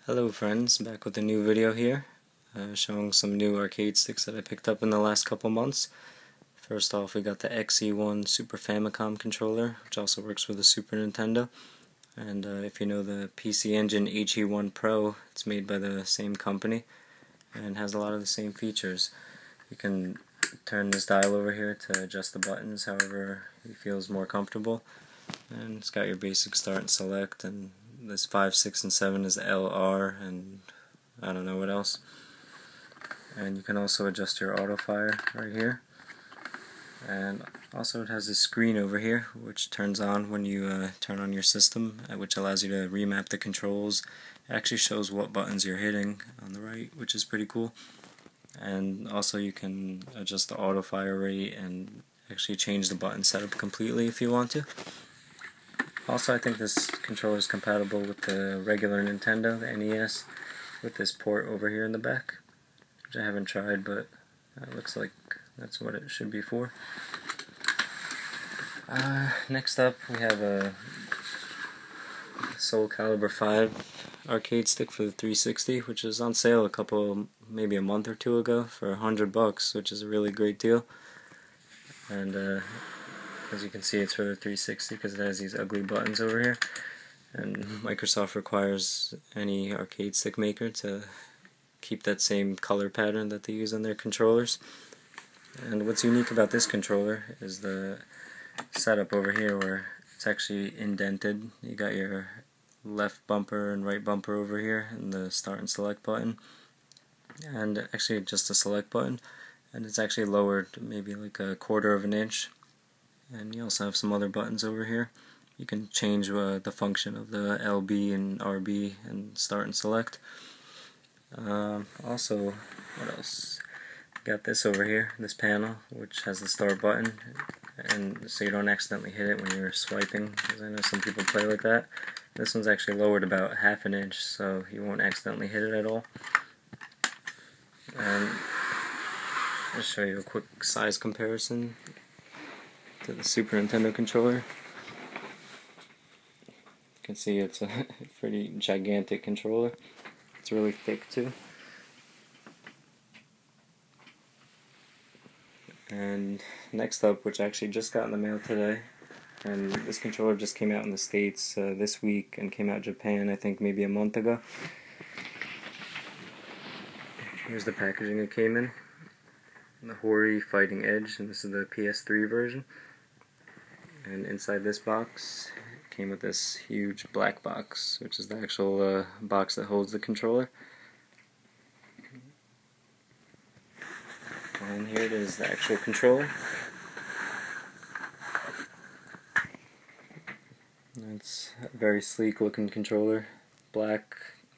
Hello friends, back with a new video here, showing some new arcade sticks that I picked up in the last couple months. First off, we got the XE1 Super Famicom controller, which also works with the Super Nintendo. And if you know the PC Engine HE1 Pro, it's made by the same company and has a lot of the same features. You can turn this dial over here to adjust the buttons however you feel is more comfortable. And it's got your basic start and select, and this 5, 6, and 7 is LR, and I don't know what else. And you can also adjust your auto fire right here. And also it has this screen over here which turns on when you turn on your system, which allows you to remap the controls. It actually shows what buttons you're hitting on the right, which is pretty cool. And also you can adjust the auto fire rate and actually change the button setup completely if you want to. Also, I think this controller is compatible with the regular Nintendo, the NES, with this port over here in the back, which I haven't tried, but it looks like that's what it should be for. Next up, we have a Soul Calibur 5 arcade stick for the 360, which is on sale maybe a month or two ago for $100, which is a really great deal. And as you can see, it's for the 360 because it has these ugly buttons over here, and Microsoft requires any arcade stick maker to keep that same color pattern that they use on their controllers. And what's unique about this controller is the setup over here where it's actually indented. You got your left bumper and right bumper over here and the start and select button, and actually just a select button, and it's actually lowered maybe like a quarter of an inch. And you also have some other buttons over here. You can change the function of the LB and RB and start and select. Also, what else? Got this over here, this panel, which has the start button, and so you don't accidentally hit it when you're swiping, because I know some people play like that. This one's actually lowered about half an inch, so you won't accidentally hit it at all. And I'll show you a quick size comparison to the Super Nintendo controller. You can see it's a pretty gigantic controller. It's really thick too. And next up, which I actually just got in the mail today, and this controller just came out in the States this week and came out in Japan I think maybe a month ago. Here's the packaging it came in. The Hori Fighting Edge, and this is the PS3 version. And inside this box it came with this huge black box, which is the actual box that holds the controller. And here it is, the actual controller. It's a very sleek looking controller. Black,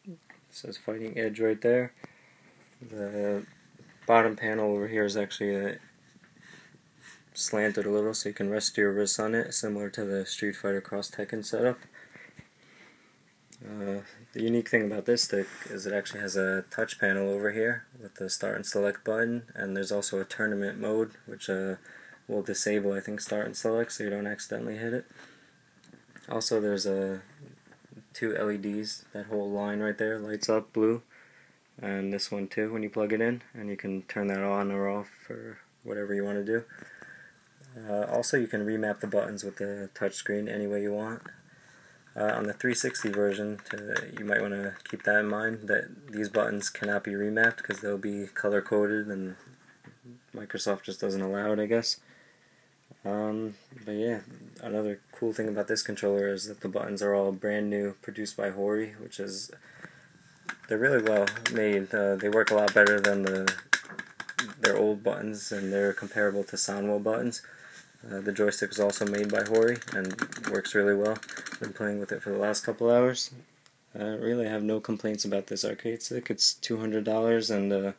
it says Fighting Edge right there. The bottom panel over here is actually slanted a little so you can rest your wrists on it, similar to the Street Fighter Cross Tekken setup. The unique thing about this stick is it actually has a touch panel over here with the start and select button, and there's also a tournament mode which will disable, I think, start and select so you don't accidentally hit it. Also, there's two LEDs. That whole line right there lights up blue, and this one too when you plug it in, and you can turn that on or off for whatever you want to do. Also, you can remap the buttons with the touchscreen any way you want. On the 360 version, you might want to keep that in mind, that these buttons cannot be remapped because they'll be color-coded and Microsoft just doesn't allow it, I guess. But yeah, another cool thing about this controller is that the buttons are all brand new, produced by Hori, they're really well made. They work a lot better than their old buttons, and they're comparable to Soundwell buttons. The joystick is also made by Hori and works really well. Been playing with it for the last couple hours. I really have no complaints about this arcade stick. It's $200, and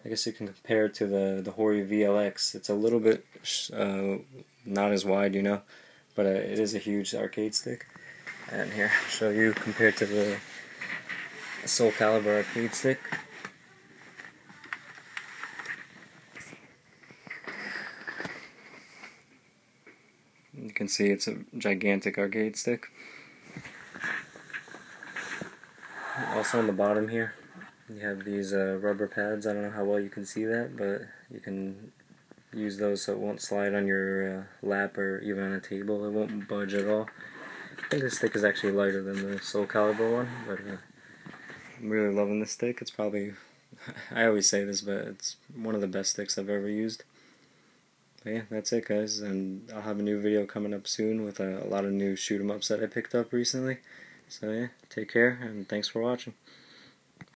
I guess you can compare it to the Hori VLX. It's a little bit not as wide, but it is a huge arcade stick. And here, I'll show you compared to the Soul Calibur arcade stick. You can see it's a gigantic arcade stick. Also on the bottom here, you have these rubber pads. I don't know how well you can see that, but you can use those so it won't slide on your lap or even on a table. It won't budge at all. I think this stick is actually lighter than the Soul Calibur one, but I'm really loving this stick. It's probably, I always say this, but it's one of the best sticks I've ever used. But yeah, that's it guys, and I'll have a new video coming up soon with a lot of new shoot 'em ups that I picked up recently. So yeah, take care, and thanks for watching.